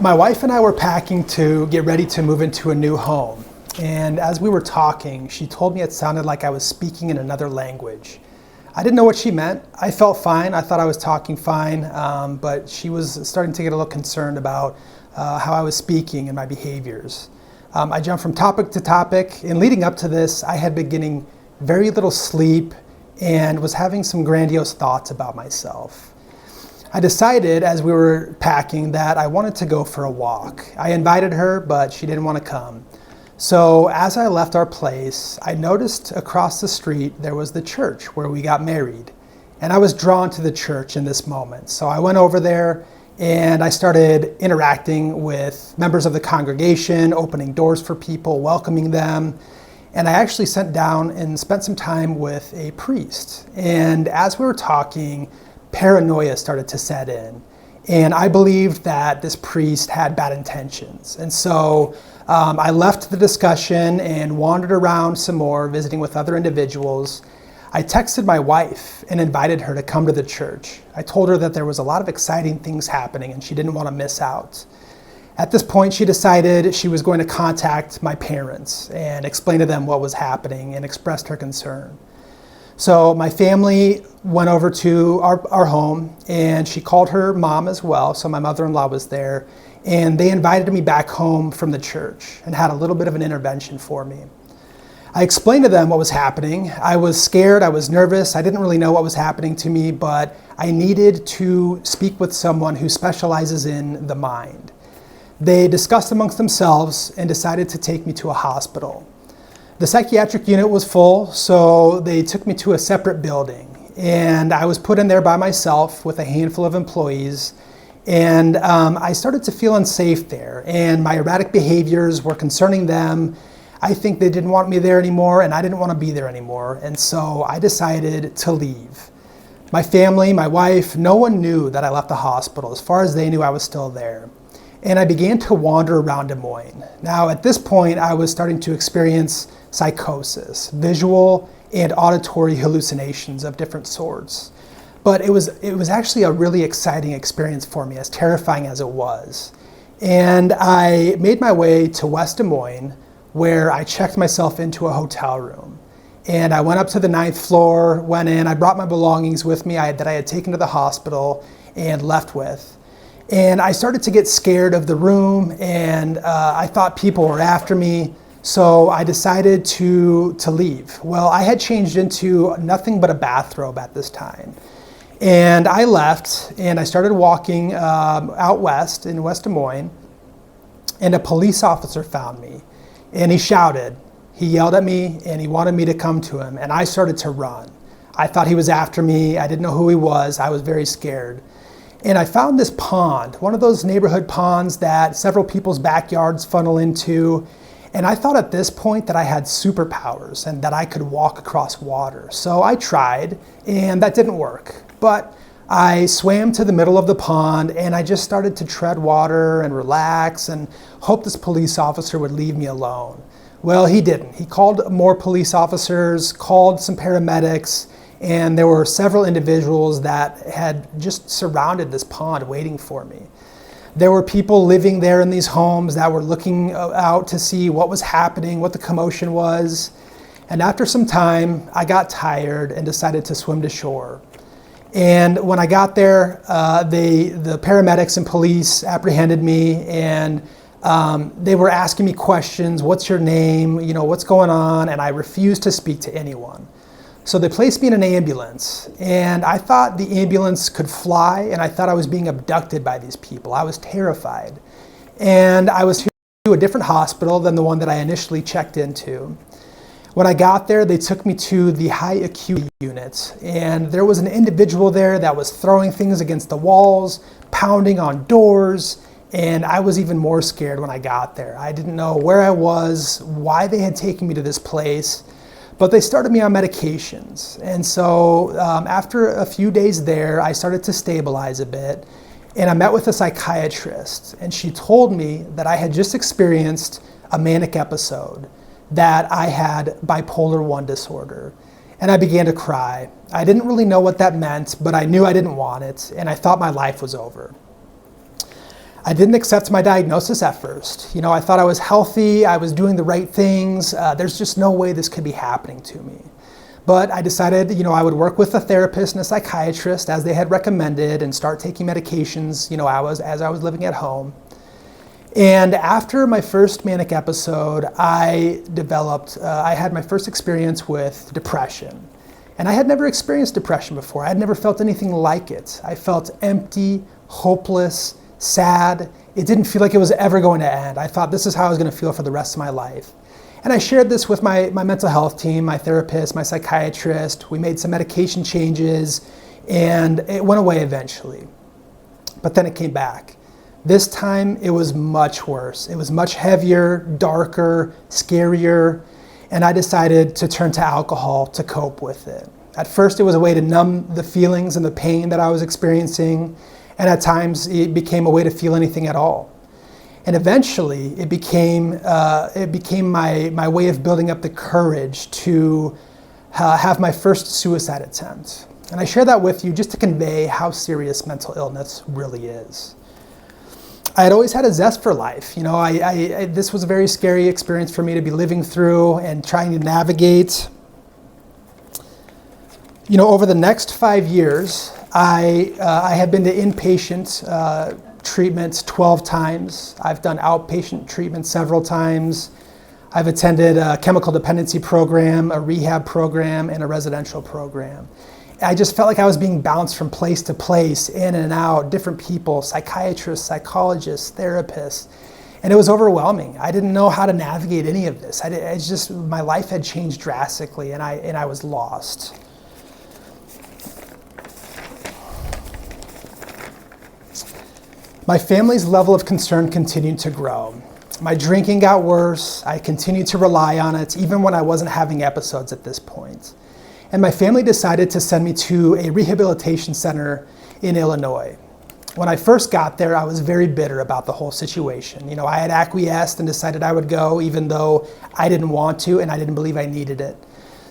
My wife and I were packing to get ready to move into a new home. And as we were talking, she told me it sounded like I was speaking in another language. I didn't know what she meant. I felt fine. I thought I was talking fine, but she was starting to get a little concerned about how I was speaking and my behaviors. I jumped from topic to topic, and leading up to this, I had been getting very little sleep and was having some grandiose thoughts about myself. I decided as we were packing that I wanted to go for a walk. I invited her, but she didn't want to come. So as I left our place, I noticed across the street there was the church where we got married. And I was drawn to the church in this moment. So I went over there and I started interacting with members of the congregation, opening doors for people, welcoming them. And I actually sat down and spent some time with a priest. And as we were talking, paranoia started to set in. And I believed that this priest had bad intentions. And so I left the discussion and wandered around some more, visiting with other individuals. I texted my wife and invited her to come to the church. I told her that there was a lot of exciting things happening and she didn't want to miss out. At this point, she decided she was going to contact my parents and explain to them what was happening and expressed her concern. So my family went over to our home and she called her mom as well. So my mother-in-law was there and they invited me back home from the church and had a little bit of an intervention for me. I explained to them what was happening. I was scared, I was nervous, I didn't really know what was happening to me, but I needed to speak with someone who specializes in the mind. They discussed amongst themselves and decided to take me to a hospital. The psychiatric unit was full, so they took me to a separate building. And I was put in there by myself with a handful of employees. And I started to feel unsafe there. And my erratic behaviors were concerning them. I think they didn't want me there anymore, and I didn't want to be there anymore. And so I decided to leave. My family, my wife, no one knew that I left the hospital. As far as they knew, I was still there. And I began to wander around Des Moines. Now, at this point, I was starting to experience psychosis, visual and auditory hallucinations of different sorts. But it was actually a really exciting experience for me, as terrifying as it was. And I made my way to West Des Moines, where I checked myself into a hotel room. And I went up to the 9th floor, went in, I brought my belongings with me that I had taken to the hospital and left with. And I started to get scared of the room, and I thought people were after me. So I decided to leave. Well, I had changed into nothing but a bathrobe at this time. And I left and I started walking out west in West Des Moines, and a police officer found me and he shouted. He yelled at me and he wanted me to come to him, and I started to run. I thought he was after me. I didn't know who he was. I was very scared. And I found this pond, one of those neighborhood ponds that several people's backyards funnel into. And I thought at this point that I had superpowers and that I could walk across water. So I tried, and that didn't work. But I swam to the middle of the pond and I just started to tread water and relax and hope this police officer would leave me alone. Well, he didn't. He called more police officers, called some paramedics, and there were several individuals that had just surrounded this pond waiting for me. There were people living there in these homes that were looking out to see what was happening, what the commotion was. And after some time, I got tired and decided to swim to shore. And when I got there, the paramedics and police apprehended me, and they were asking me questions. What's your name? You know, what's going on? And I refused to speak to anyone. So they placed me in an ambulance, and I thought the ambulance could fly, and I thought I was being abducted by these people. I was terrified. And I was to a different hospital than the one that I initially checked into. When I got there, they took me to the high acuity unit, and there was an individual there that was throwing things against the walls, pounding on doors, and I was even more scared when I got there. I didn't know where I was, why they had taken me to this place. But they started me on medications. And so after a few days there, I started to stabilize a bit. And I met with a psychiatrist. And she told me that I had just experienced a manic episode, that I had bipolar 1 disorder. And I began to cry. I didn't really know what that meant, but I knew I didn't want it. And I thought my life was over. I didn't accept my diagnosis at first. I thought I was healthy, I was doing the right things. There's just no way this could be happening to me. But I decided, I would work with a therapist and a psychiatrist as they had recommended and start taking medications, as I was living at home. And after my first manic episode, I had my first experience with depression. And I had never experienced depression before. I had never felt anything like it. I felt empty, hopeless, sad. It didn't feel like it was ever going to end. I thought this is how I was going to feel for the rest of my life. And I shared this with my mental health team, my therapist, my psychiatrist. We made some medication changes, and it went away eventually. But then it came back. This time it was much worse. It was much heavier, darker, scarier, and I decided to turn to alcohol to cope with it. At first it was a way to numb the feelings and the pain that I was experiencing, and at times it became a way to feel anything at all. And eventually it became my way of building up the courage to have my first suicide attempt. And I share that with you just to convey how serious mental illness really is. I had always had a zest for life. This was a very scary experience for me to be living through and trying to navigate. Over the next 5 years, I have been to inpatient treatments 12 times. I've done outpatient treatment several times. I've attended a chemical dependency program, a rehab program, and a residential program. I just felt like I was being bounced from place to place, in and out, different people, psychiatrists, psychologists, therapists, and it was overwhelming. I didn't know how to navigate any of this. My life had changed drastically, and I was lost. My family's level of concern continued to grow. My drinking got worse. I continued to rely on it, even when I wasn't having episodes at this point. And my family decided to send me to a rehabilitation center in Illinois. When I first got there, I was very bitter about the whole situation. I had acquiesced and decided I would go, even though I didn't want to and I didn't believe I needed it.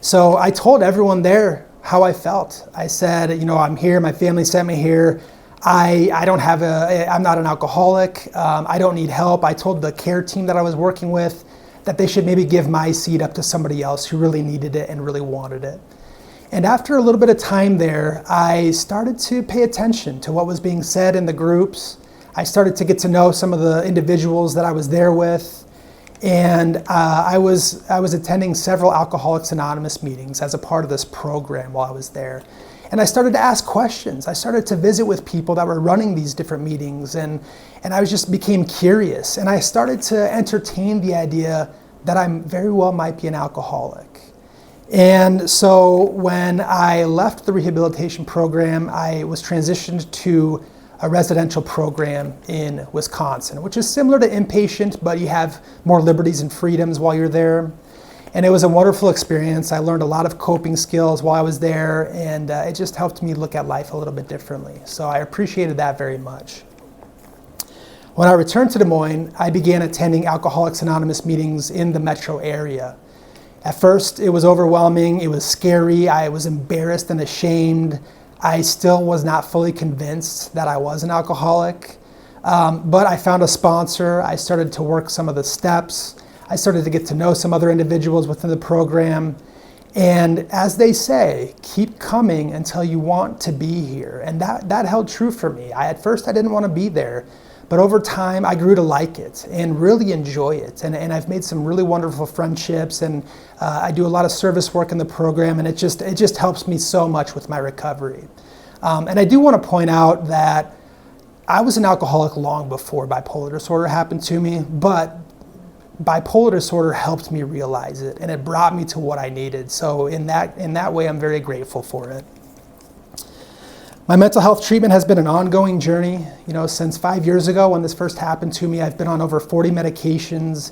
So I told everyone there how I felt. I said, I'm here, my family sent me here. I'm not an alcoholic. I don't need help. I told the care team that I was working with that they should maybe give my seat up to somebody else who really needed it and really wanted it. And after a little bit of time there, I started to pay attention to what was being said in the groups. I started to get to know some of the individuals that I was there with. And I was attending several Alcoholics Anonymous meetings as a part of this program while I was there. And I started to ask questions. I started to visit with people that were running these different meetings, and I just became curious. And I started to entertain the idea that I very well might be an alcoholic. And so when I left the rehabilitation program, I was transitioned to a residential program in Wisconsin, which is similar to inpatient, but you have more liberties and freedoms while you're there. And it was a wonderful experience. I learned a lot of coping skills while I was there, and it just helped me look at life a little bit differently. So I appreciated that very much. When I returned to Des Moines, I began attending Alcoholics Anonymous meetings in the metro area. At first, it was overwhelming, it was scary, I was embarrassed and ashamed. I still was not fully convinced that I was an alcoholic, but I found a sponsor. I started to work some of the steps. I started to get to know some other individuals within the program. And as they say, keep coming until you want to be here. And that held true for me. At first, I didn't want to be there. But over time, I grew to like it and really enjoy it. And I've made some really wonderful friendships, and I do a lot of service work in the program, and it just helps me so much with my recovery. And I do want to point out that I was an alcoholic long before bipolar disorder happened to me, but bipolar disorder helped me realize it, and it brought me to what I needed. So in that way, I'm very grateful for it. My mental health treatment has been an ongoing journey. Since 5 years ago when this first happened to me, I've been on over 40 medications.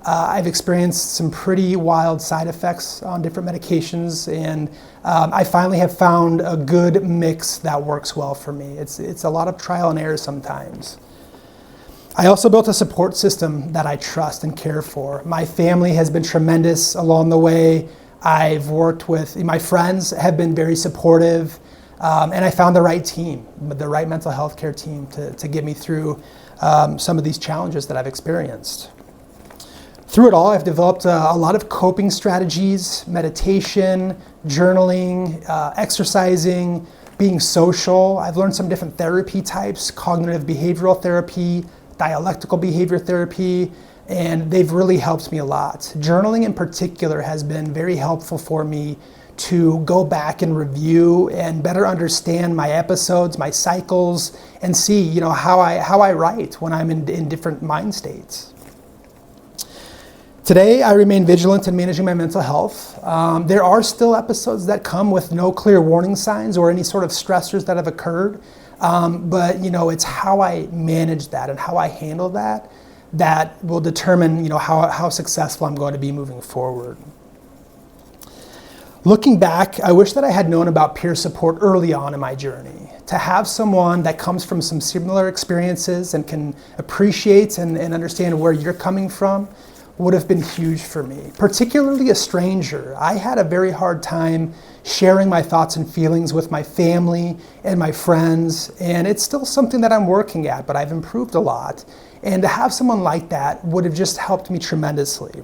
I've experienced some pretty wild side effects on different medications, and I finally have found a good mix that works well for me. It's a lot of trial and error sometimes. I also built a support system that I trust and care for. My family has been tremendous along the way. I've worked with, my friends have been very supportive. And I found the right team, the right mental health care team to get me through some of these challenges that I've experienced. Through it all, I've developed a lot of coping strategies: meditation, journaling, exercising, being social. I've learned some different therapy types: cognitive behavioral therapy, dialectical behavior therapy, and they've really helped me a lot. Journaling in particular has been very helpful for me to go back and review and better understand my episodes, my cycles, and see, how I write when I'm in different mind states. Today, I remain vigilant in managing my mental health. There are still episodes that come with no clear warning signs or any sort of stressors that have occurred, but it's how I manage that and how I handle that that will determine how successful I'm going to be moving forward. Looking back, I wish that I had known about peer support early on in my journey. To have someone that comes from some similar experiences and can appreciate and understand where you're coming from would have been huge for me, particularly a stranger. I had a very hard time sharing my thoughts and feelings with my family and my friends, and it's still something that I'm working at, but I've improved a lot. And to have someone like that would have just helped me tremendously.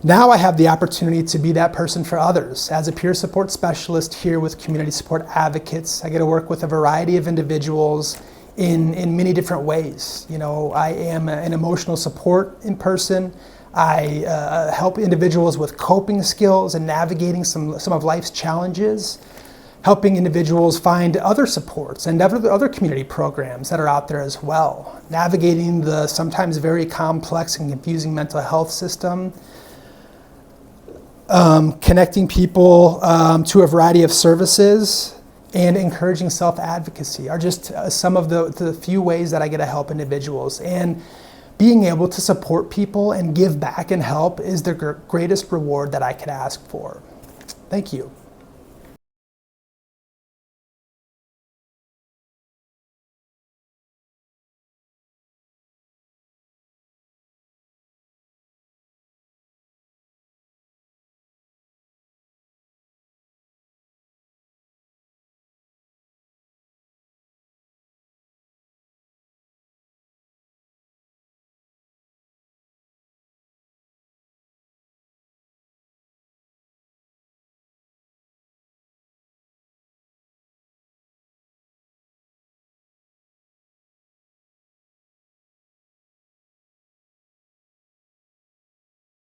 Now I have the opportunity to be that person for others. As a peer support specialist here with Community Support Advocates, I get to work with a variety of individuals in many different ways. I am an emotional support in person. I help individuals with coping skills and navigating some of life's challenges, helping individuals find other supports and other community programs that are out there as well, navigating the sometimes very complex and confusing mental health system, connecting people to a variety of services, and encouraging self-advocacy are just some of the few ways that I get to help individuals. And being able to support people and give back and help is the greatest reward that I could ask for. Thank you.